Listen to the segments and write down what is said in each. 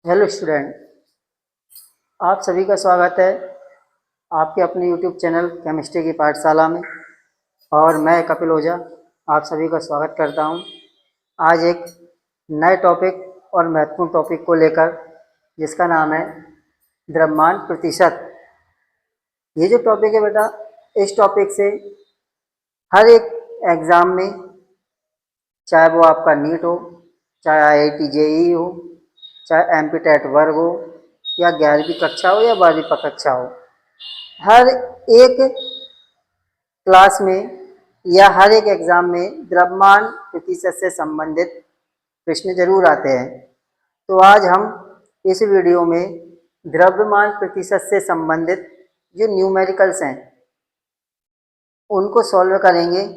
Hello student, आप सभी का स्वागत है आपके अपने यूट्यूब चैनल केमिस्ट्री की पाठशाला में। और मैं कपिल ओझा आप सभी का स्वागत करता हूं। आज एक नए टॉपिक और महत्वपूर्ण टॉपिक को लेकर, जिसका नाम है द्रव्यमान प्रतिशत। ये जो टॉपिक है बेटा, इस टॉपिक से हर एक एग्ज़ाम में, चाहे वो आपका नीट हो, चाहे IIT JEE हो, चाहे MP टेट वर्ग हो, या 11वीं कक्षा हो या 12वीं कक्षा हो, हर एक क्लास में या हर एक एग्ज़ाम में द्रव्यमान प्रतिशत से संबंधित प्रश्न जरूर आते हैं। तो आज हम इस वीडियो में द्रव्यमान प्रतिशत से संबंधित जो न्यूमेरिकल्स हैं उनको सॉल्व करेंगे,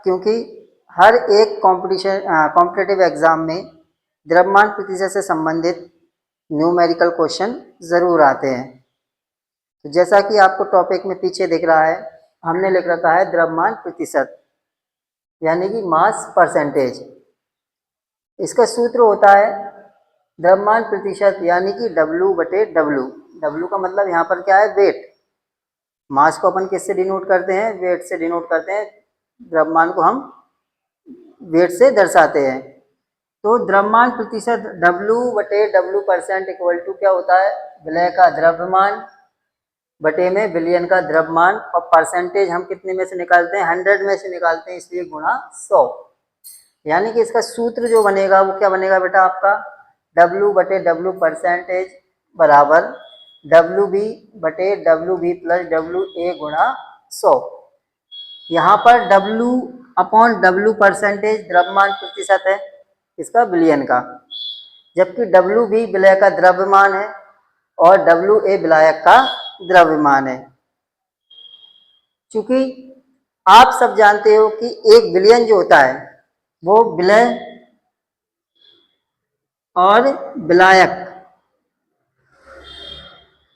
क्योंकि हर एक कॉम्पिटिटिव एग्ज़ाम में द्रव्यमान प्रतिशत से संबंधित न्यूमेरिकल क्वेश्चन ज़रूर आते हैं। तो जैसा कि आपको टॉपिक में पीछे दिख रहा है, हमने लिख रखा है द्रव्यमान प्रतिशत, यानी कि मास परसेंटेज। इसका सूत्र होता है द्रव्यमान प्रतिशत यानी कि W/W। W का मतलब यहाँ पर क्या है, वेट। मास को अपन किससे डिनोट करते हैं, वेट से डिनोट करते हैं। द्रव्यमान को हम वेट से दर्शाते हैं। तो द्रव्यमान प्रतिशत W/W% इक्वल टू क्या होता है, विलय का द्रव्यमान बटे में विलयन का द्रव्यमान, और परसेंटेज हम कितने में से निकालते हैं, 100 में से निकालते हैं, इसलिए गुणा 100। यानी कि इसका सूत्र जो बनेगा वो क्या बनेगा बेटा, आपका W/W% बराबर WB/WB प्लस WA गुणा 100। यहाँ पर W/W% द्रव्यमान प्रतिशत है इसका विलयन का, जबकि WB विलय का द्रव्यमान है और WA विलायक का द्रव्यमान है। चूंकि आप सब जानते हो कि एक विलयन जो होता है वो विलय और विलायक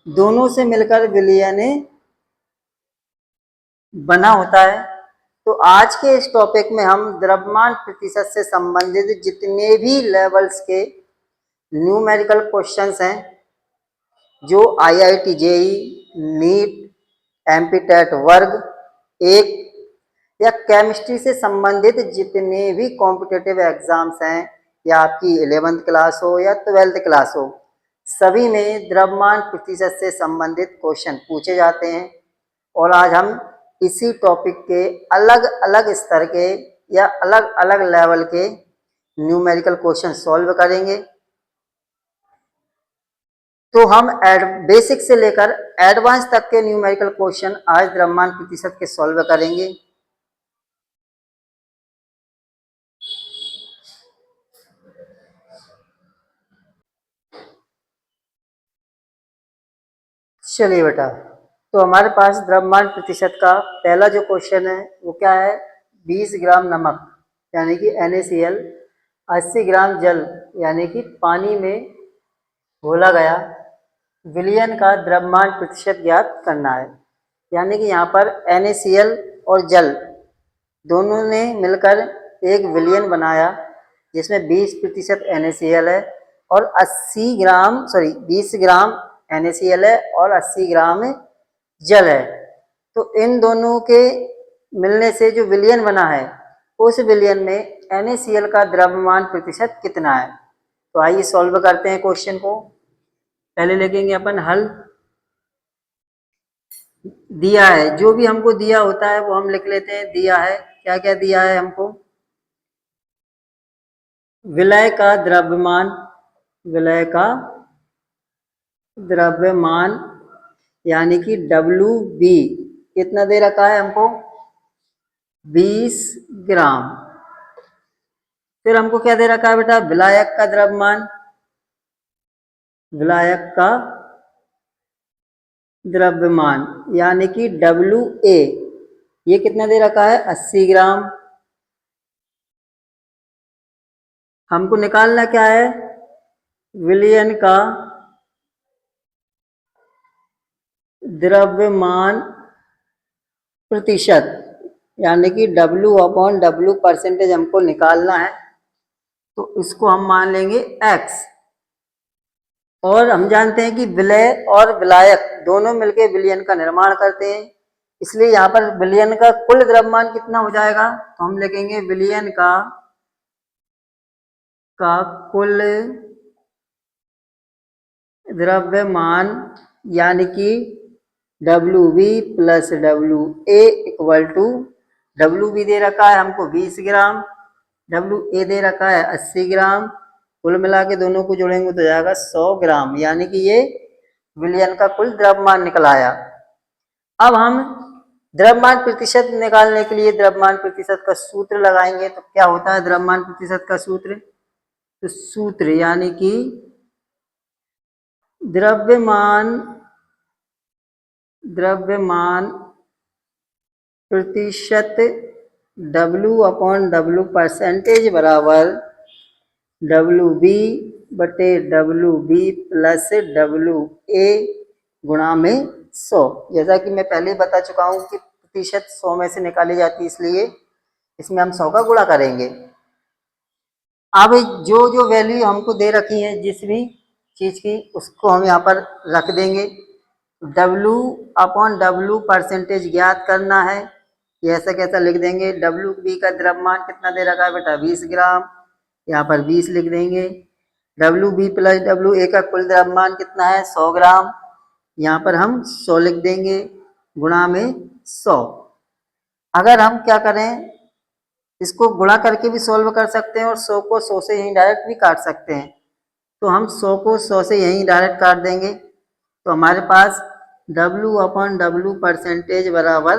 दोनों से मिलकर विलयन बना होता है। तो आज के इस टॉपिक में हम द्रव्यमान प्रतिशत से संबंधित जितने भी लेवल्स के न्यूमेरिकल क्वेश्चंस हैं, जो IIT JEE, NEET, MP TET वर्ग 1 या केमिस्ट्री से संबंधित जितने भी कॉम्पिटिटिव एग्जाम्स हैं, या आपकी 11th क्लास हो या 12th क्लास हो, सभी में द्रव्यमान प्रतिशत से संबंधित क्वेश्चन पूछे जाते हैं। और आज हम इसी टॉपिक के अलग अलग स्तर के या अलग अलग लेवल के न्यूमेरिकल क्वेश्चन सॉल्व करेंगे। तो हम बेसिक से लेकर एडवांस तक के न्यूमेरिकल क्वेश्चन आज द्रव्यमान प्रतिशत के सॉल्व करेंगे। चलिए बेटा, तो हमारे पास द्रव्यमान प्रतिशत का पहला जो क्वेश्चन है वो क्या है, 20 ग्राम नमक यानी कि NaCl 80 ग्राम जल यानी कि पानी में घोला गया विलयन का द्रव्यमान प्रतिशत ज्ञात करना है। यानी कि यहाँ पर NaCl और जल दोनों ने मिलकर एक विलयन बनाया, जिसमें 20% NaCl है और 20 ग्राम NaCl है और 80 ग्राम जल है। तो इन दोनों के मिलने से जो विलयन बना है, उस विलयन में NaCl का द्रव्यमान प्रतिशत कितना है। तो आइए सॉल्व करते हैं क्वेश्चन को। पहले लिखेंगे अपन हल। दिया है, जो भी हमको दिया होता है वो हम लिख लेते हैं। दिया है, क्या क्या दिया है हमको, विलय का द्रव्यमान, विलय का द्रव्यमान यानी कि WB कितना दे रखा है हमको, 20 ग्राम। फिर हमको क्या दे रखा है बेटा, विलायक का द्रव्यमान, विलायक का द्रव्यमान यानी कि WA, ये कितना दे रखा है, 80 ग्राम। हमको निकालना क्या है, विलयन का द्रव्यमान प्रतिशत यानी कि W/W% हमको निकालना है। तो इसको हम मान लेंगे x। और हम जानते हैं कि विलय और विलायक दोनों मिलकर विलयन का निर्माण करते हैं, इसलिए यहाँ पर विलयन का कुल द्रव्यमान कितना हो जाएगा, तो हम लिखेंगे विलयन का कुल द्रव्यमान यानी कि WB plus WA equal to, WB दे रखा है हमको 20 ग्राम, WA दे रखा है 80 ग्राम, कुल मिला के दोनों को जोड़ेंगे तो जाएगा 100 ग्राम, यानी कि ये विलयन का कुल द्रव्यमान निकल आया। अब हम द्रव्यमान प्रतिशत निकालने के लिए द्रव्यमान प्रतिशत का सूत्र लगाएंगे। तो क्या होता है द्रव्यमान प्रतिशत का सूत्र, तो सूत्र यानी कि द्रव्यमान प्रतिशत W/W परसेंटेज बराबर WB बटे WB प्लस WA गुणा में 100। जैसा कि मैं पहले बता चुका हूं कि प्रतिशत 100 में से निकाली जाती है, इसलिए इसमें हम 100 का गुणा करेंगे। अब जो वैल्यू हमको दे रखी है जिस भी चीज की, उसको हम यहाँ पर रख देंगे। W/W परसेंटेज ज्ञात करना है, ये ऐसा कैसा लिख देंगे, WB का द्रव्यमान कितना दे रखा है बेटा 20 ग्राम, यहाँ पर 20 लिख देंगे। WB प्लस WA का कुल द्रव्यमान कितना है 100 ग्राम, यहाँ पर हम 100 लिख देंगे गुणा में 100। अगर हम क्या करें, इसको गुणा करके भी सॉल्व कर सकते हैं और 100 को 100 से यहीं डायरेक्ट भी काट सकते हैं। तो हम 100 को 100 से यहीं डायरेक्ट काट देंगे, तो हमारे पास W/W परसेंटेज बराबर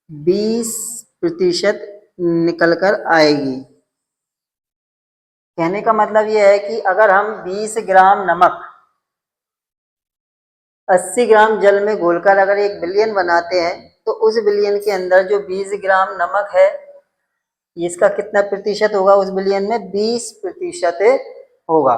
20% निकल कर आएगी। कहने का मतलब यह है कि अगर हम 20 ग्राम नमक 80 ग्राम जल में घोलकर अगर एक विलयन बनाते हैं, तो उस विलयन के अंदर जो 20 ग्राम नमक है, इसका कितना प्रतिशत होगा उस विलयन में, 20% होगा।